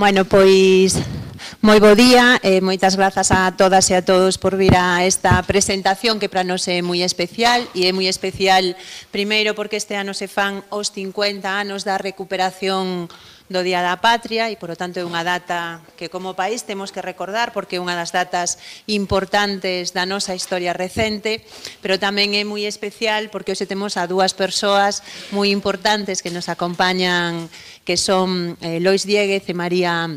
Bueno, pois moi bo día e moitas grazas a todas e a todos por vir a esta presentación que para nós é moi especial e é moi especial primeiro porque este ano se fan os 50 anos da recuperación do Día da Patria e, por lo tanto, é unha data que como país temos que recordar porque é unha das datas importantes da nosa historia recente, pero tamén é moi especial porque hoxe temos a dúas persoas moi importantes que nos acompañan, que son Lois Diéguez e María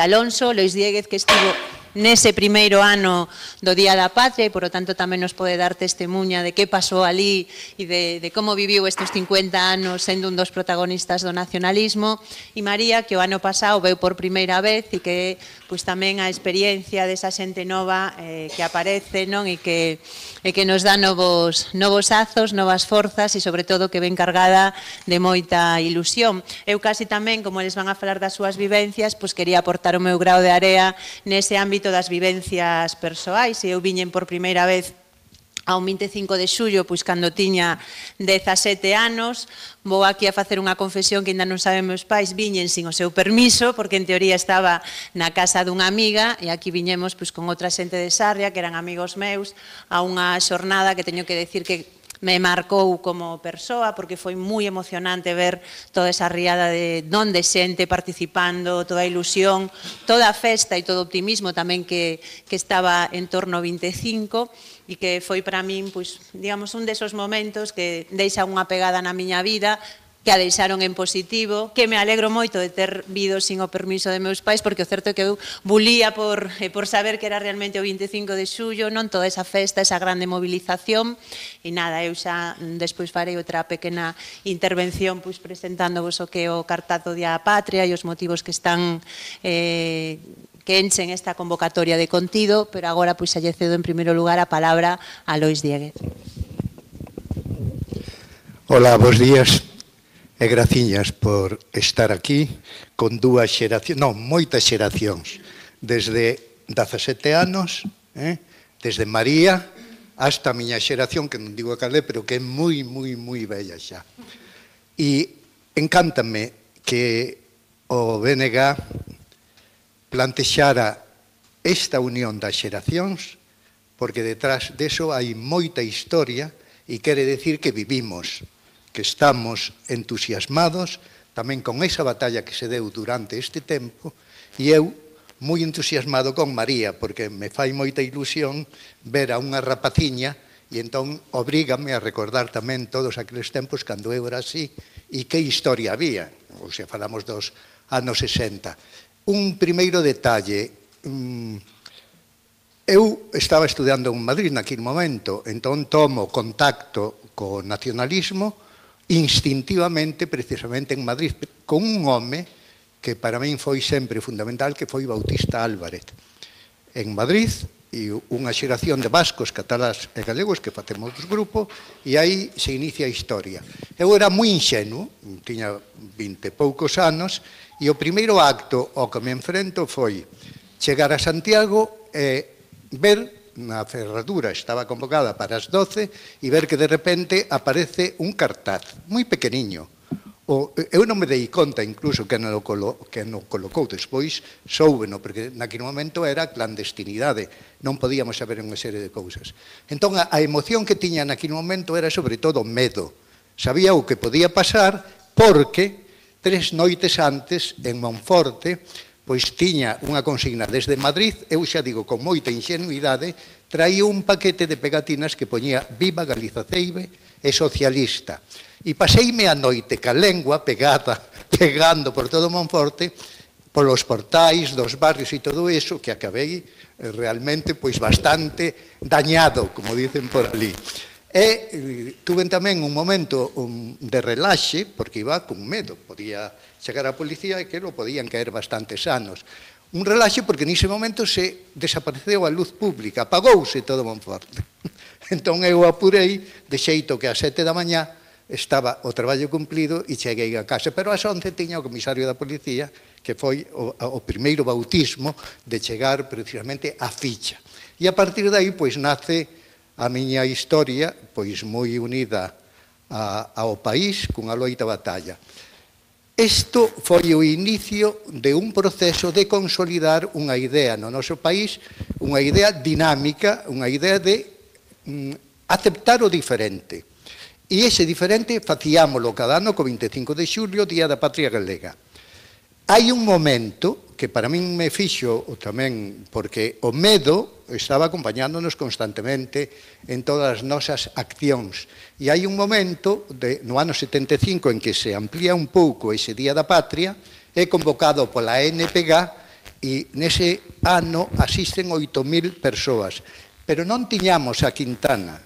Alonso. Lois Diéguez, que estivo nese primeiro ano do Día da Patria e, por lo tanto, tamén nos pode dar testemunha de que pasou ali e de como viviu estes 50 anos sendo un dos protagonistas do nacionalismo. E María, que o ano pasado veu por primeira vez e que pois tamén a experiencia desa xente nova que aparece, non? E que nos dá novos azos, novas forzas e, sobre todo, que ven cargada de moita ilusión. Eu casi tamén, como eles van a falar das súas vivencias, pois quería aportar o meu grao de area nese ámbito das vivencias persoais. E eu viñen por primeira vez a un 25 de xullo, pois cando tiña 17 anos. Vou aquí a facer unha confesión que ainda non saben meus pais, viñen sin o seu permiso, porque en teoría estaba na casa dunha amiga, e aquí viñemos pois con outra xente de Sarria, que eran amigos meus, a unha xornada que teño que decir que me marcou como persoa, porque foi moi emocionante ver toda esa riada de xente participando, toda a ilusión, toda a festa e todo o optimismo tamén que estaba en torno ao 25, e que foi para min, pois, digamos, un desos momentos que deixa unha pegada na miña vida, que a deixaron en positivo, que me alegro moito de ter vido sin o permiso de meus pais, porque o certo é que eu bulía por saber que era realmente o 25 de xullo, non toda esa festa, esa grande movilización, e nada, eu xa despois farei outra pequena intervención pois presentándovos o que é o cartaz do Día da Patria e os motivos que están que enchen esta convocatoria de contido, pero agora pois xa lle cedo en primeiro lugar a palabra a Lois Diéguez. Hola, bons días. E graciñas por estar aquí con dúas xeracións, non, moitas xeracións, desde 17 anos, desde María hasta a miña xeración, que non digo a calé, pero que é moi bella xa. E encántame que o BNG plantexara esta unión das xeracións, porque detrás deso hai moita historia e quere decir que vivimos, que estamos entusiasmados tamén con esa batalla que se deu durante este tempo, e eu moi entusiasmado con María, porque me fai moita ilusión ver a unha rapaciña e entón obrígame a recordar tamén todos aqueles tempos cando eu era así e que historia había, ou se falamos dos anos 60. Un primeiro detalle, eu estaba estudando en Madrid naquele momento, entón tomo contacto co nacionalismo instintivamente, precisamente en Madrid, con un home que para min foi sempre fundamental, que foi Bautista Álvarez. En Madrid, e unha xeración de vascos, catalás e galegos que facemos dos grupos, e aí se inicia a historia. Eu era moi inxenuo, tiña 20 e poucos anos, e o primeiro acto ao que me enfrento foi chegar a Santiago e ver na ferradura, estaba convocada para as 12, e ver que de repente aparece un cartaz moi pequeniño. Eu non me dei conta incluso que non colocou despois, soubeno, porque naquele momento era clandestinidade, non podíamos saber unha serie de cousas. Entón a emoción que tiña naquele momento era sobre todo medo. Sabía o que podía pasar porque 3 noites antes en Monforte pois tiña unha consigna desde Madrid, eu xa digo con moita ingenuidade, traía un paquete de pegatinas que poñía Viva Galiza Ceibe e socialista. E paseime a noite ca lengua pegando por todo Monforte, polos portais dos barrios e todo eso, que acabei realmente pois bastante dañado, como dicen por ali. E tuve tamén un momento de relaxe, porque iba con medo, podía chegar a policía e que lo podían caer bastantes anos. Un relaxe porque nese momento se desapareceu a luz pública, apagouse todo Monforte. Entón eu apurei, de xeito que ás 7 da mañá estaba o traballo cumplido e cheguei a casa. Pero ás 11 tiña o comisario da policía, que foi o primeiro bautismo de chegar precisamente á ficha. E a partir de aí, pois, nace a miña historia, pois, moi unida ao país, cunha loita batalla. Isto foi o inicio de un proceso de consolidar unha idea no noso país, unha idea dinámica, unha idea de aceptar o diferente. E ese diferente facíamolo cada ano co 25 de xulio, Día da Patria Galega. Hai un momento que para min me fixo tamén, porque o medo estaba acompañándonos constantemente en todas as nosas accións. E hai un momento, no ano 75, en que se amplía un pouco ese Día da Patria, é convocado pola NPG e nese ano asisten 8.000 persoas. Pero non tiñamos a Quintana,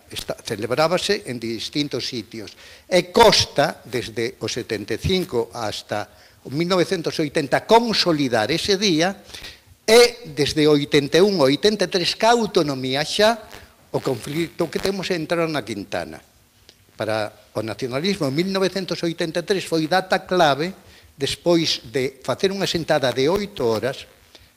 celebrábase en distintos sitios. E costa, desde o 75 hasta o 1980, consolidar ese día, e desde o 81 ao 83, ca autonomía xa, o conflito que temos é entrar na Quintana. Para o nacionalismo, en 1983 foi data clave, despois de facer unha sentada de 8 horas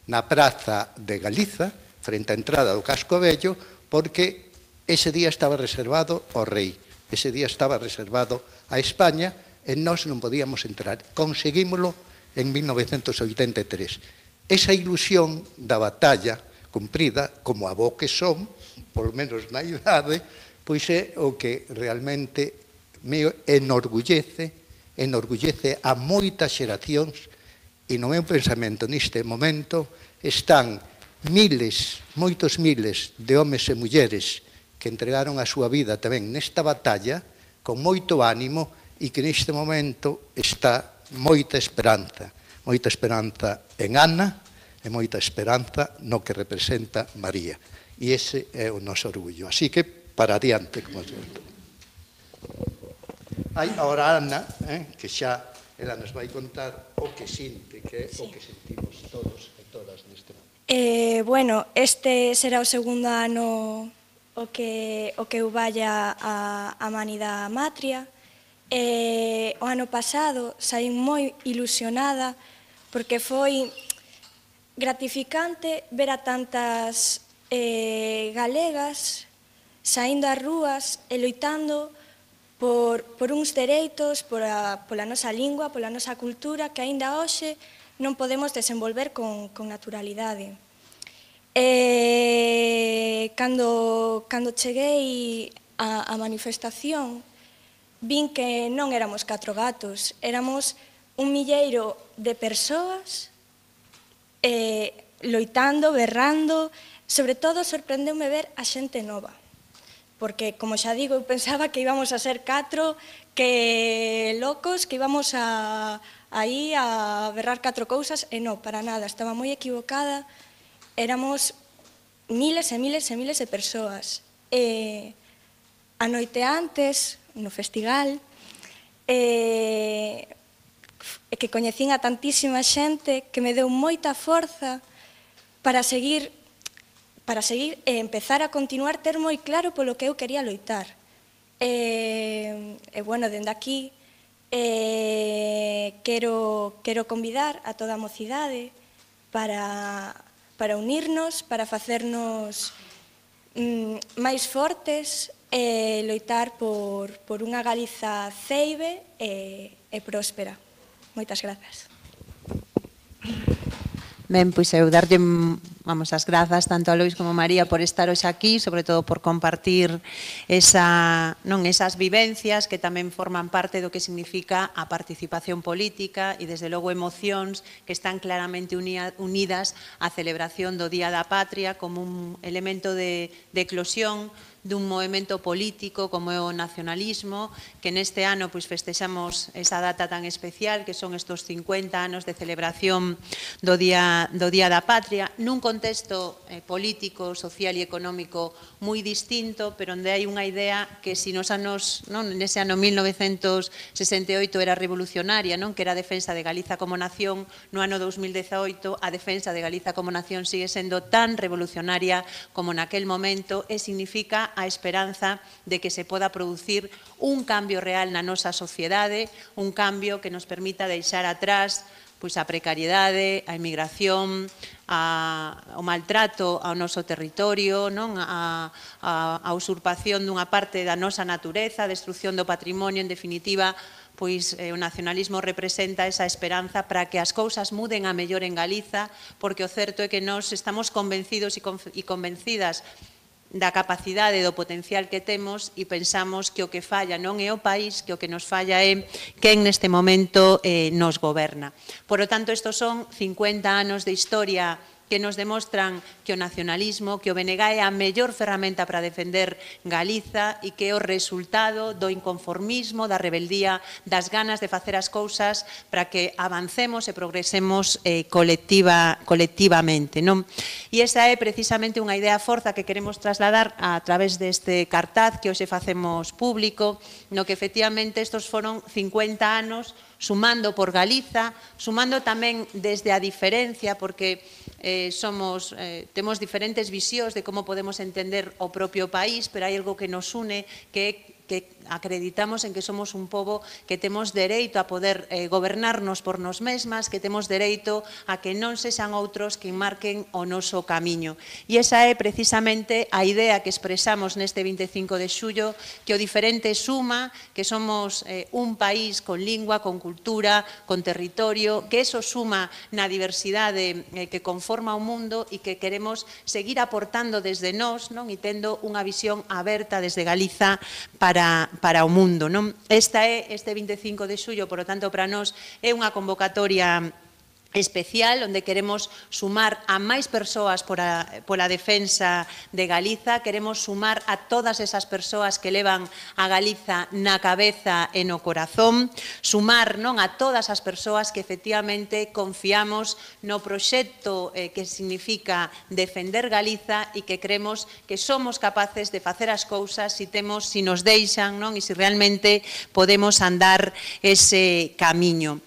na Praza de Galiza, frente á entrada do Casco Vello, porque ese día estaba reservado ao rei, ese día estaba reservado a España, e nós non podíamos entrar. Conseguímoslo en 1983. Esa ilusión da batalla cumprida, como avó que son, polo menos na idade, pois é o que realmente me enorgullece a moitas xeracións, e no meu pensamento neste momento están miles, moitos miles de homes e mulleres que entregaron a súa vida tamén nesta batalla con moito ánimo, e que neste momento está moita esperanza en Ana e moita esperanza no que representa María. E ese é o noso orgullo. Así que, para adiante, como se dice. Hai ahora Ana, que xa ela nos vai contar o que sinte, que é o que sentimos todos e todas neste momento. Bueno, este será o segundo ano o que eu vaya a Manida Matria. O ano pasado saín moi ilusionada porque foi gratificante ver a tantas galegas saindo ás rúas e loitando por uns dereitos, pola nosa lingua, pola nosa cultura, que aínda hoxe non podemos desenvolver con naturalidade. Cando cheguei á manifestación, vin que non éramos 4 gatos, éramos un milleiro de persoas loitando, berrando. Sobre todo, sorprendeume ver a xente nova, porque, como xa digo, eu pensaba que íbamos a ser 4 que locos, que íbamos aí a berrar 4 cousas, e non, para nada, estaba moi equivocada. Éramos miles e miles e miles de persoas. A noite antes, no festival, que coñecín a tantísima xente que me deu moita forza para seguir e empezar a continuar, ter moi claro polo que eu quería loitar. Bueno, dende aquí quero convidar a toda a mocidade para unirnos, para facernos máis fortes e loitar por unha Galiza ceibe e próspera. Moitas grazas. Ben, pois eu darlle as grazas tanto a Lois como a María por estar hoxe aquí, sobre todo por compartir esas vivencias que tamén forman parte do que significa a participación política e, desde logo, emocións que están claramente unidas á celebración do Día da Patria como un elemento de eclosión dun movimento político como é o nacionalismo, que neste ano festexamos esa data tan especial que son estos 50 anos de celebración do Día da Patria, nun contexto político, social e económico moi distinto, pero onde hai unha idea que si nese ano 1968 era revolucionaria, que era a defensa de Galiza como nación, no ano 2018 a defensa de Galiza como nación sigue sendo tan revolucionaria como naquel momento e significa a esperanza de que se poda producir un cambio real na nosa sociedade, un cambio que nos permita deixar atrás a precariedade, a emigración, o maltrato ao noso territorio, a usurpación dunha parte da nosa natureza, a destrucción do patrimonio, en definitiva, pois o nacionalismo representa esa esperanza para que as cousas muden a mellor en Galiza, porque o certo é que nós estamos convencidos e convencidas da capacidade, do potencial que temos e pensamos que o que falla non é o país, que o que nos falla é quen neste momento nos goberna. Por lo tanto, estos son 50 anos de historia que nos demostran que o nacionalismo, que o BNG é a mellor ferramenta para defender Galiza e que é o resultado do inconformismo, da rebeldía, das ganas de facer as cousas para que avancemos e progresemos colectivamente. E esa é precisamente unha idea forza que queremos trasladar a través deste cartaz que hoxe facemos público, no que efectivamente estos foron 50 anos sumando por Galiza, sumando tamén desde a diferencia, porque temos diferentes visións de como podemos entender o propio país, pero hai algo que nos une, que acreditamos en que somos un pobo que temos dereito a poder gobernarnos por nos mesmas, que temos dereito a que non sexan outros que marquen o noso camiño. E esa é precisamente a idea que expresamos neste 25 de xullo, que o diferente suma, que somos un país con lingua, con cultura, con territorio, que eso suma na diversidade que conforma o mundo e que queremos seguir aportando desde nós e tendo unha visión aberta desde Galiza para o mundo. Este 25 de xullo, por lo tanto, para nós é unha convocatoria especial, onde queremos sumar a máis persoas pola defensa de Galiza, queremos sumar a todas esas persoas que levan a Galiza na cabeza e no corazón, sumar a todas as persoas que efectivamente confiamos no proxecto que significa defender Galiza e que creemos que somos capaces de facer as cousas se nos deixan e se realmente podemos andar ese camiño.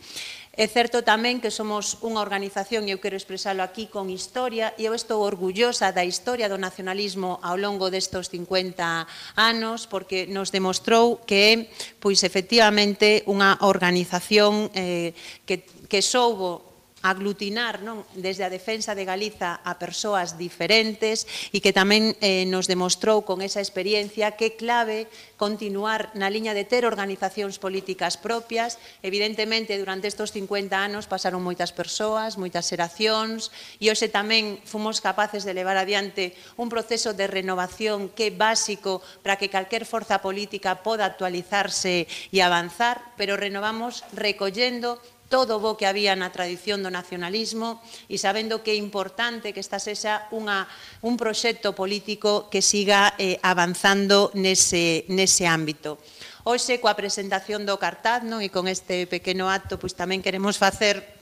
É certo tamén que somos unha organización, e eu quero expresalo aquí, con historia, e eu estou orgullosa da historia do nacionalismo ao longo destos 50 anos, porque nos demostrou que é, pois, efectivamente, unha organización que soubo aglutinar desde a defensa de Galiza a persoas diferentes e que tamén nos demostrou con esa experiencia que é clave continuar na liña de ter organizacións políticas propias. Evidentemente, durante estes 50 anos pasaron moitas persoas, moitas xeracións, e hoxe tamén fomos capaces de levar adiante un proceso de renovación que é básico para que calquer forza política poda actualizarse e avanzar, pero renovamos recollendo todo o bo que había na tradición do nacionalismo e sabendo que é importante que esta sexa un proxecto político que siga avanzando nese ámbito. Hoxe, coa presentación do cartaz e con este pequeno acto, pois tamén queremos facer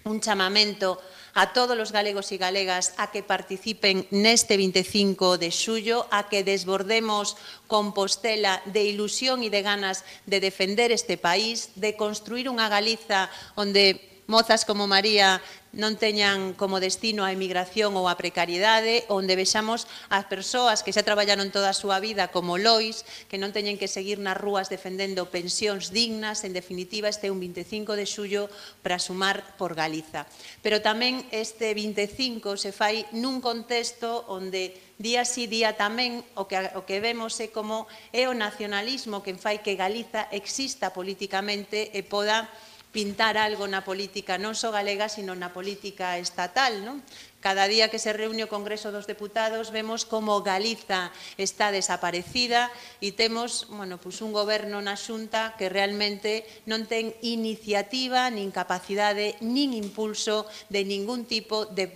un chamamento a todos os galegos e galegas a que participen neste 25 de xullo, a que desbordemos Compostela de ilusión e de ganas de defender este país, de construir unha Galiza onde mozas como María non teñan como destino a emigración ou a precariedade, onde vexamos as persoas que xa traballaron toda a súa vida como Lois, que non teñen que seguir nas rúas defendendo pensións dignas. En definitiva, este é un 25 de xullo para sumar por Galiza. Pero tamén este 25 se fai nun contexto onde día sí, día tamén, o que vemos é como é o nacionalismo que fai que Galiza exista políticamente e poda pintar algo na política non só galega, sino na política estatal. Cada día que se reúne o Congreso dos Deputados vemos como Galiza está desaparecida e temos un goberno na Xunta que realmente non ten iniciativa, nin capacidade, nin impulso de ningún tipo de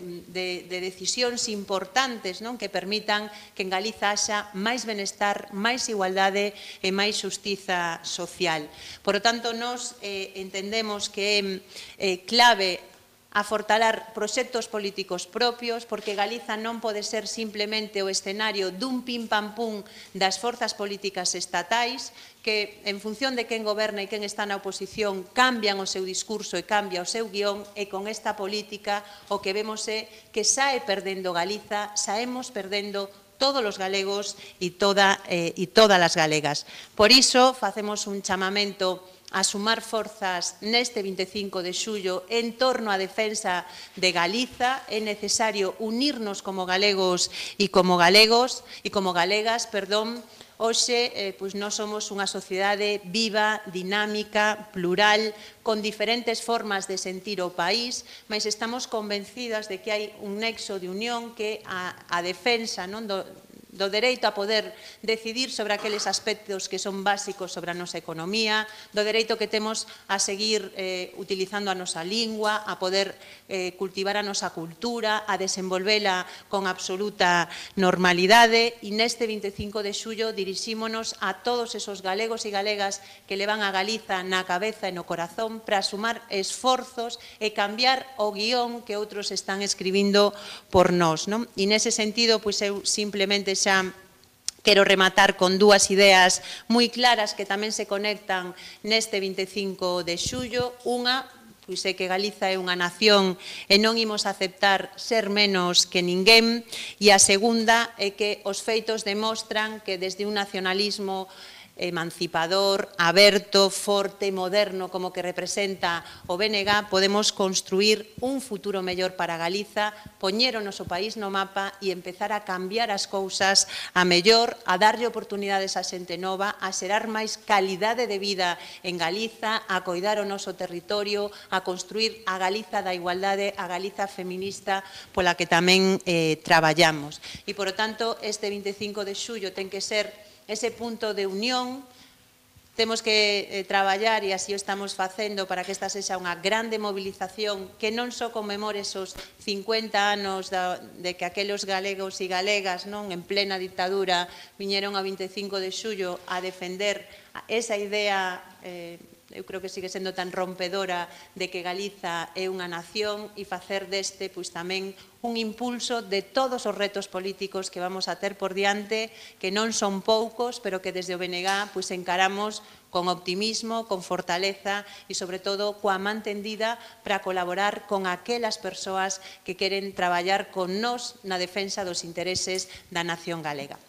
decisións importantes que permitan que en Galiza haxa máis benestar, máis igualdade e máis xustiza social. Por lo tanto, nós entendemos que é clave afortalar proxectos políticos propios, porque Galiza non pode ser simplemente o escenario dun pim-pam-pum das forzas políticas estatais, que en función de quen goberna e quen está na oposición cambian o seu discurso e cambia o seu guión, e con esta política o que vemos é que sae perdendo Galiza, saemos perdendo todos os galegos e todas as galegas. Por iso, facemos un chamamento a sumar forzas neste 25 de xullo en torno á defensa de Galiza. É necesario unirnos como galegos e como galegas. Hoxe, pois, nós somos unha sociedade viva, dinámica, plural, con diferentes formas de sentir o país, mas estamos convencidas de que hai un nexo de unión que a defensa do dereito a poder decidir sobre aqueles aspectos que son básicos sobre a nosa economía, do dereito que temos a seguir utilizando a nosa lingua, a poder cultivar a nosa cultura, a desenvolvela con absoluta normalidade, e neste 25 de xullo dirixímonos a todos esos galegos e galegas que levan a Galiza na cabeza e no corazón para sumar esforzos e cambiar o guión que outros están escribindo por nós. E nese sentido, pois eu simplemente xa quero rematar con dúas ideas moi claras que tamén se conectan neste 25 de xullo. Unha, pois é que Galiza é unha nación e non imos aceptar ser menos que ninguén, e a segunda é que os feitos demostran que desde un nacionalismo emancipador, aberto, forte, moderno, como que representa o BNG, podemos construir un futuro mellor para Galiza, poñer o noso país no mapa e empezar a cambiar as cousas a mellor, a darlle oportunidades a xente nova, a xerar máis calidade de vida en Galiza, a coidar o noso territorio, a construir a Galiza da igualdade, a Galiza feminista pola que tamén traballamos. E, por tanto, este 25 de xullo ten que ser ese punto de unión. Temos que traballar, e así o estamos facendo, para que esta sexa unha grande movilización que non só conmemore esos 50 anos de que aqueles galegos e galegas en plena dictadura viñeron a 25 de xullo a defender esa idea, eu creo que sigue sendo tan rompedora, de que Galiza é unha nación, e facer deste pois tamén un impulso de todos os retos políticos que vamos a ter por diante, que non son poucos, pero que desde o BNG pois encaramos con optimismo, con fortaleza e, sobre todo, coa man tendida para colaborar con aquelas persoas que queren traballar con nós na defensa dos intereses da nación galega.